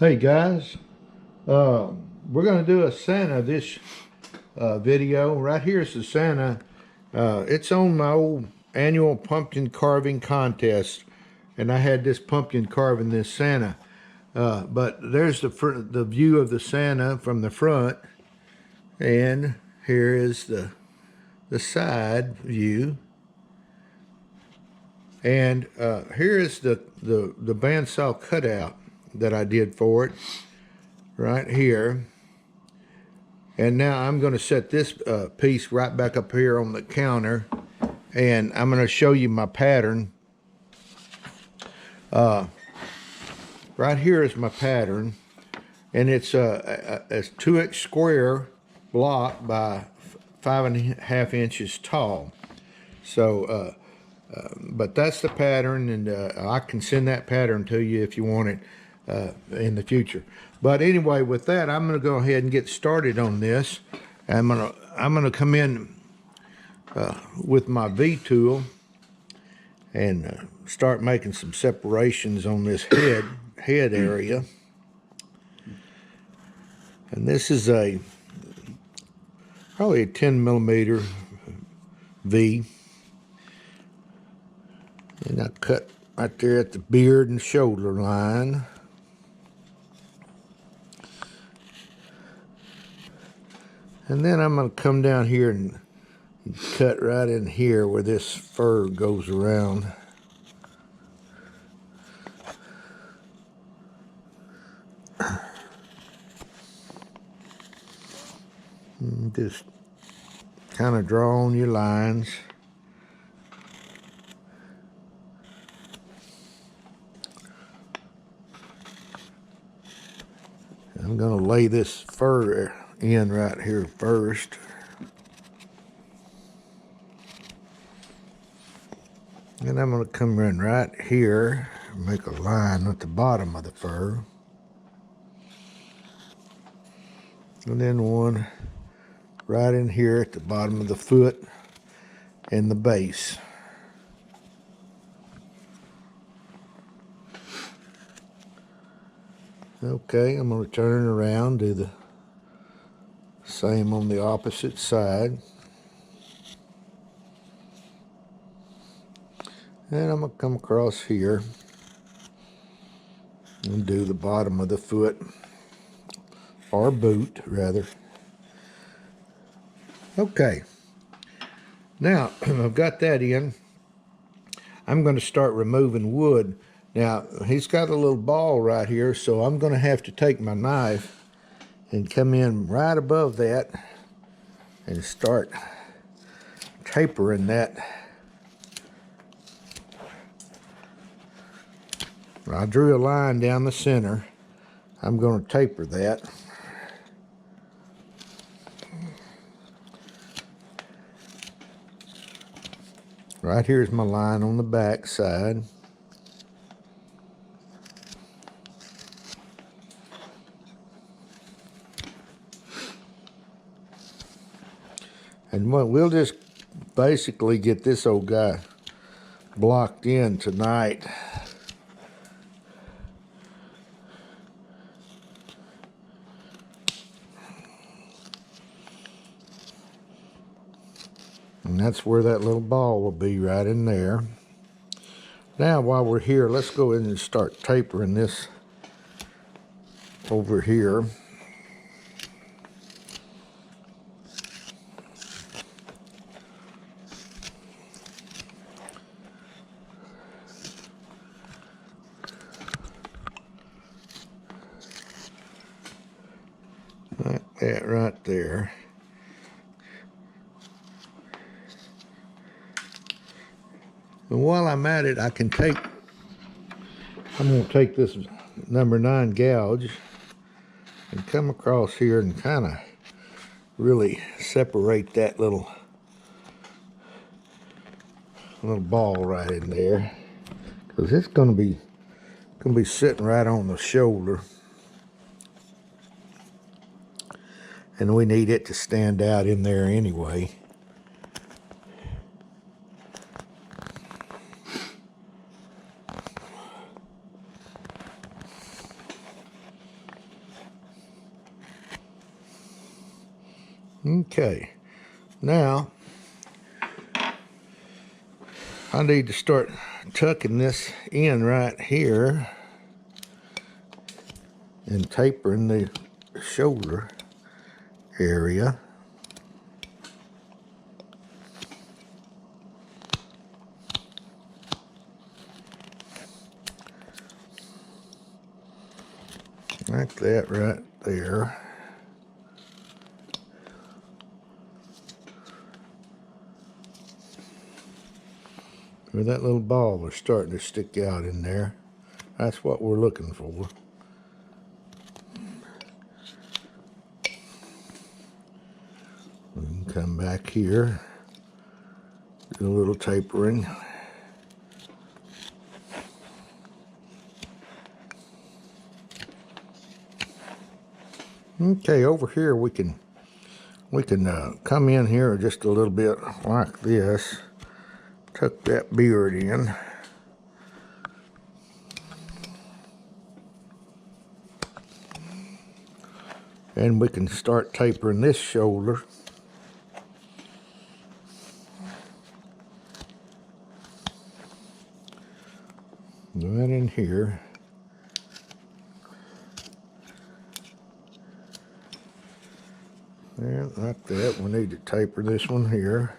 Hey guys, we're going to do a Santa this video. Right here's the Santa. It's on my old annual pumpkin carving contest, and I had this pumpkin carving this Santa. But there's the view of the Santa from the front, and here is the side view. And here is the bandsaw cutout that I did for it right here. And now I'm going to set this piece right back up here on the counter, and I'm going to show you my pattern. Right here is my pattern, and it's a 2x square block by 5.5 inches tall. So, but that's the pattern, and I can send that pattern to you if you want it in the future. But anyway, with that, I'm going to go ahead and get started on this. I'm gonna come in with my V tool and start making some separations on this head area. And this is probably a 10 millimeter V. And I cut right there at the beard and shoulder line. And then I'm going to come down here and cut right in here where this fur goes around. And just kind of draw on your lines. I'm going to lay this fur in right here first. And I'm going to come in right here and make a line at the bottom of the fur. And then one right in here at the bottom of the foot and the base. Okay, I'm going to turn it around, do the same on the opposite side. And I'm going to come across here and do the bottom of the foot, or boot rather. Okay, now I've got that in. I'm going to start removing wood. Now he's got a little ball right here, so I'm going to have to take my knife and come in right above that and start tapering that. I drew a line down the center. I'm going to taper that. Right here's my line on the back side. And we'll just basically get this old guy blocked in tonight. And that's where that little ball will be, right in there. Now, while we're here, let's go in and start tapering this over here. Like that right there. And while I'm at it, I'm going to take this number 9 gouge and come across here and kind of really separate that little ball right in there, because it's going to be sitting right on the shoulder, and we need it to stand out in there anyway. Okay, now I need to start tucking this in right here and tapering the shoulder area. Like that right there. Where that little ball was starting to stick out in there. That's what we're looking for. We can come back here, do a little tapering. Okay, over here we can come in here just a little bit like this. Tuck that beard in. And we can start tapering this shoulder. Right in here. Yeah, like that. We need to taper this one here.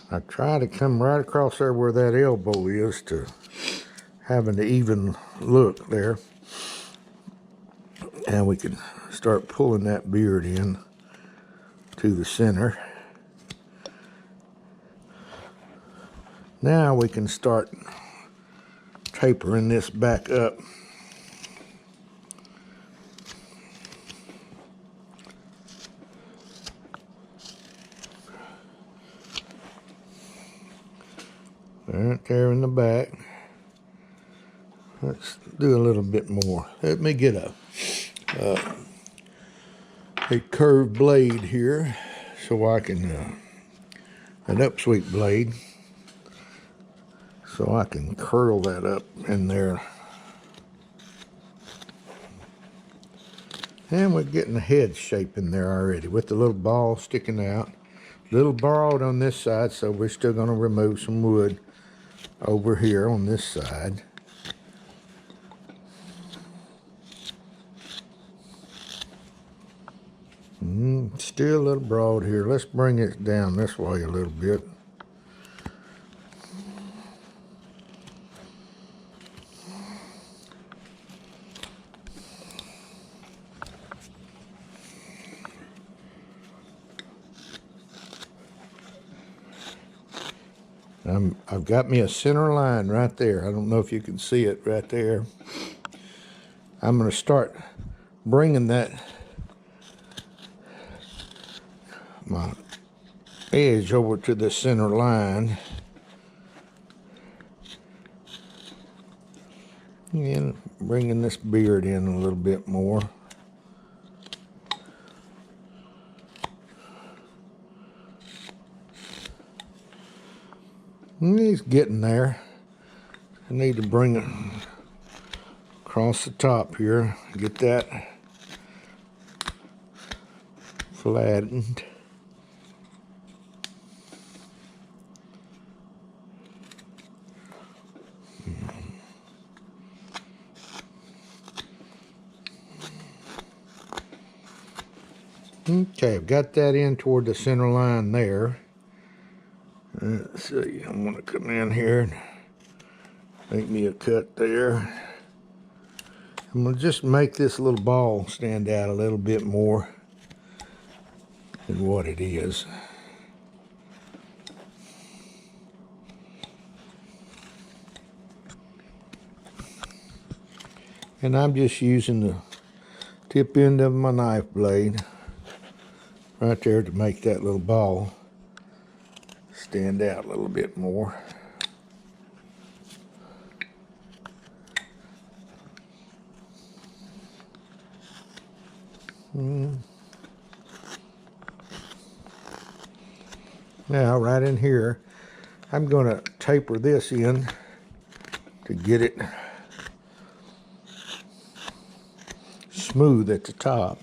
I try to come right across there where that elbow is to have an even look there. And we can start pulling that beard in to the center. Now we can start tapering this back up. Right there in the back. Let's do a little bit more. Let me get a curved blade here so I can, an upsweep blade, so I can curl that up in there. And we're getting the head shape in there already with the little ball sticking out. A little borrowed on this side, so we're still going to remove some wood over here on this side. Still a little broad here. Let's bring it down this way a little bit. I've got me a center line right there. I don't know if you can see it right there. I'm going to start bringing that my edge over to the center line. And bringing this beard in a little bit more. And he's getting there. I need to bring it across the top here. Get that flattened. Okay, I've got that in toward the center line there. Let's see, I'm going to come in here and make me a cut there. I'm going to just make this little ball stand out a little bit more than what it is. And I'm just using the tip end of my knife blade right there to make that little ball stand out a little bit more. Now, right in here, I'm going to taper this in to get it smooth at the top.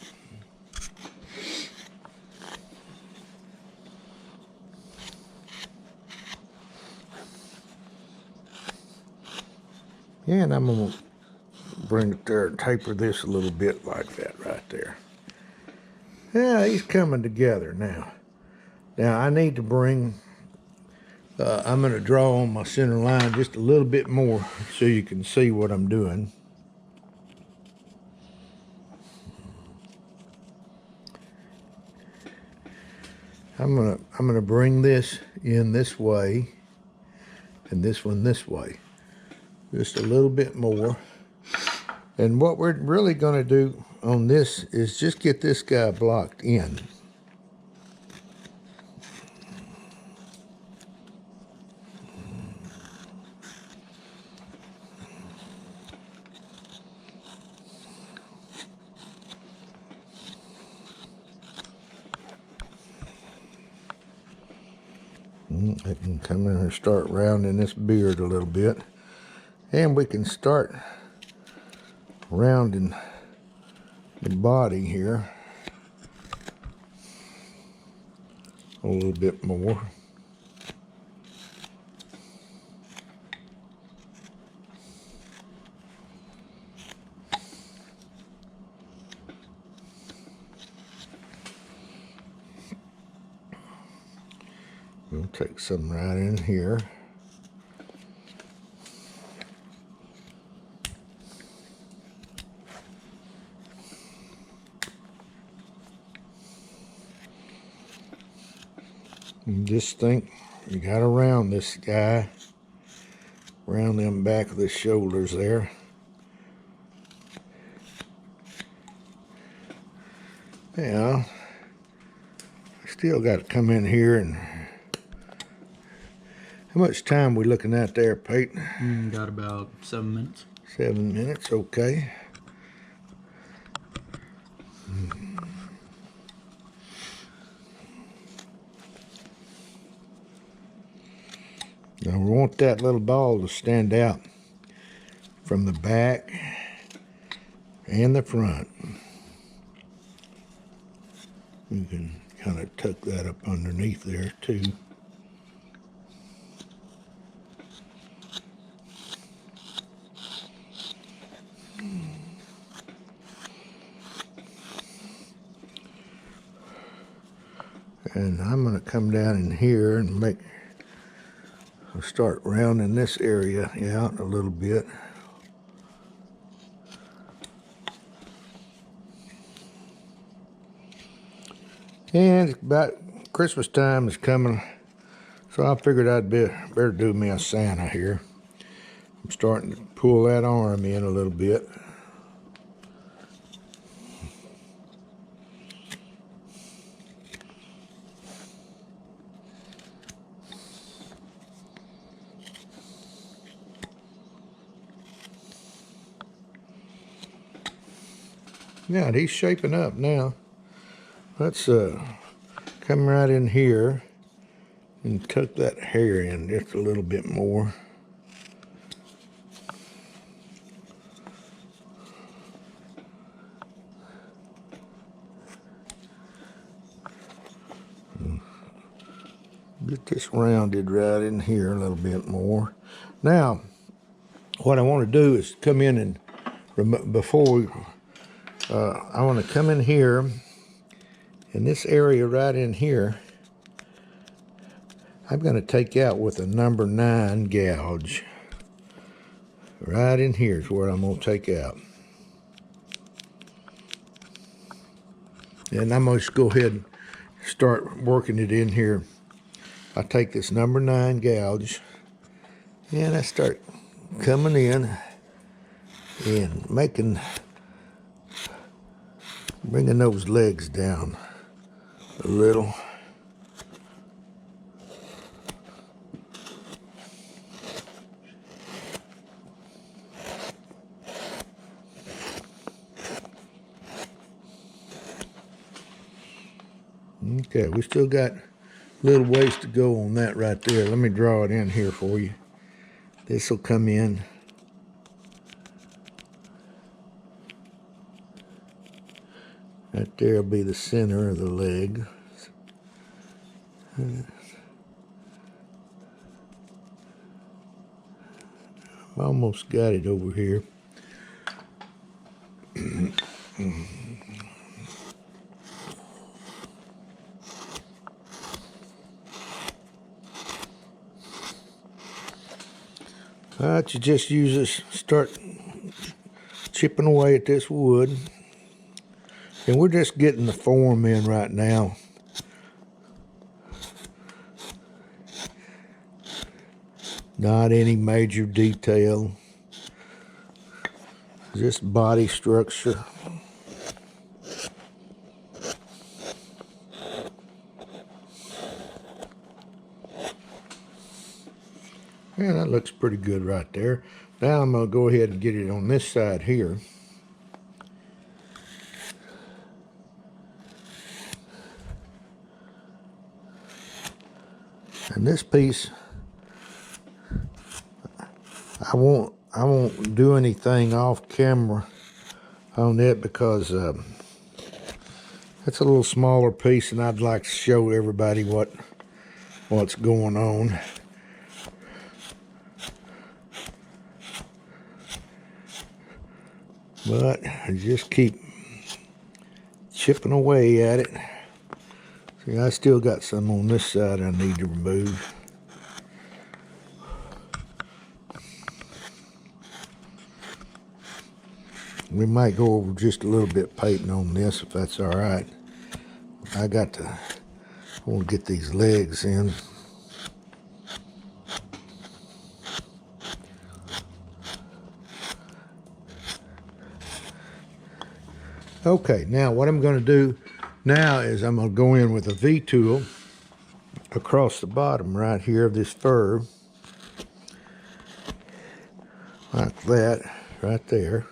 And I'm going to bring it there and taper this a little bit like that right there. Yeah, he's coming together now. Now I need to bring, I'm going to draw on my center line just a little bit more so you can see what I'm doing. I'm gonna bring this in this way and this one this way. Just a little bit more. And what we're really going to do on this is just get this guy blocked in. I can come in and start rounding this beard a little bit. And we can start rounding the body here a little bit more. We'll take some right in here. And just think, you gotta round this guy, round them back of the shoulders there. Now, I still got to come in here and. How much time we looking at there, Pete? Got about 7 minutes. 7 minutes, okay. Now we want that little ball to stand out from the back and the front. You can kind of tuck that up underneath there too. And I'm going to come down in here and start rounding this area out a little bit. And about Christmas time is coming, so I figured I'd better do me a Santa here. I'm starting to pull that arm in a little bit. Yeah, he's shaping up now. Let's come right in here and tuck that hair in just a little bit more. Get this rounded right in here a little bit more. Now, what I want to do is come in and I want to come in here, in this area right in here, I'm going to take out with a number 9 gouge. Right in here is where I'm going to take out. And I'm going to just go ahead and start working it in here. I take this number 9 gouge and I start coming in and bringing those legs down a little. Okay, we still got a little ways to go on that right there. Let me draw it in here for you. This will come in. Right there will be the center of the leg. Almost got it over here. All right, you just use this, start chipping away at this wood. And we're just getting the form in right now. Not any major detail. Just body structure. Yeah, that looks pretty good right there. Now I'm going to go ahead and get it on this side here. And this piece, I won't do anything off camera on it because it's a little smaller piece, and I'd like to show everybody what's going on. But I just keep chipping away at it. See, I still got some on this side I need to remove. We might go over just a little bit painting on this if that's all right. I want to get these legs in. Okay, now what I'm going to do now is I'm going to go in with a V-tool across the bottom right here of this fur. Like that, right there.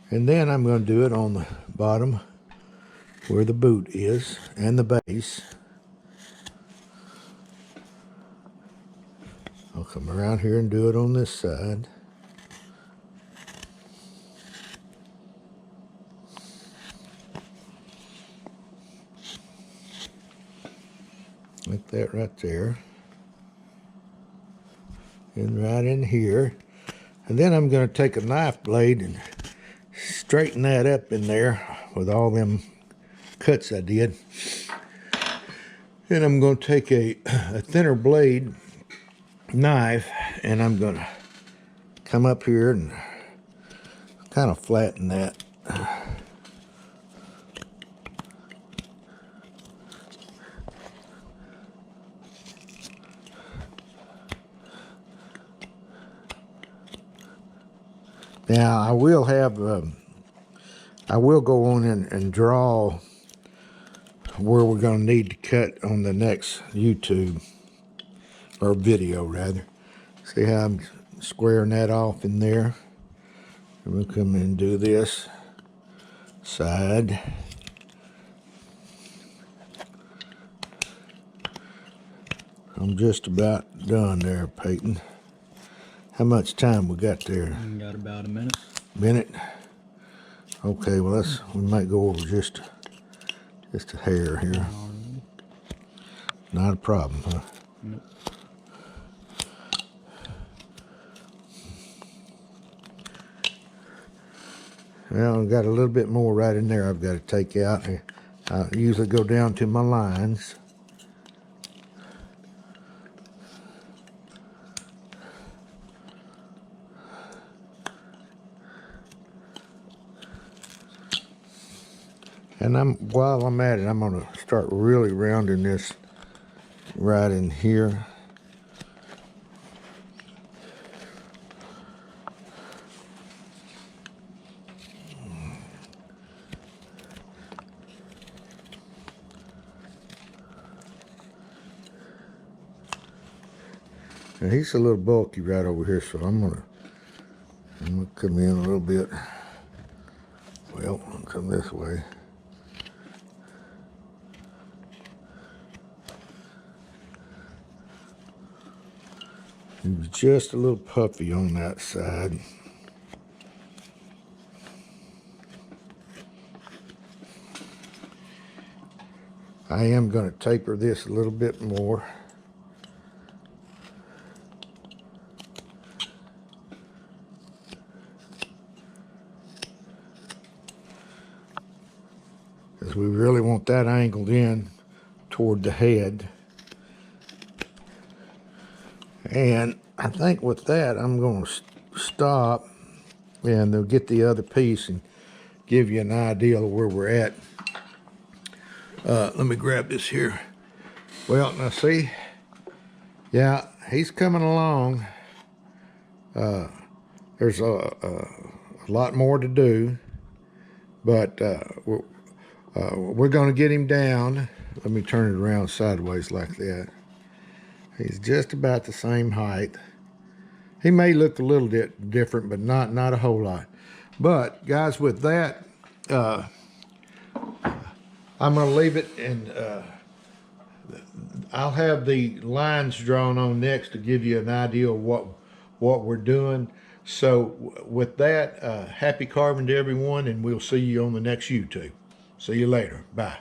And then I'm going to do it on the bottom where the boot is and the base. I'll come around here and do it on this side. Like that right there. And right in here. And then I'm going to take a knife blade and straighten that up in there with all them cuts I did. And I'm going to take a thinner blade knife, and I'm going to come up here and kind of flatten that. Now I will go on and draw where we're going to need to cut on the next YouTube, or video rather. See how I'm squaring that off in there? And we'll come in and do this side. I'm just about done there, Peyton. How much time we got there? We got about a minute. Minute? Okay, well we might go over just a hair here. Not a problem, huh? Nope. Well, I've got a little bit more right in there I've got to take out. I usually go down to my lines. And while I'm at it, I'm going to start really rounding this right in here. Now he's a little bulky right over here, so I'm gonna come in a little bit. Well, I'll come this way. He was just a little puffy on that side. I am going to taper this a little bit more. Because we really want that angled in toward the head. And I think with that, I'm going to stop and they'll get the other piece and give you an idea of where we're at. Let me grab this here. Well, now see, yeah, he's coming along. There's a lot more to do, but we're going to get him down. Let me turn it around sideways like that. He's just about the same height. He may look a little bit different, but not a whole lot. But guys, with that, I'm going to leave it, and I'll have the lines drawn on next to give you an idea of what we're doing. So with that, happy carving to everyone, and we'll see you on the next YouTube. See you later. Bye.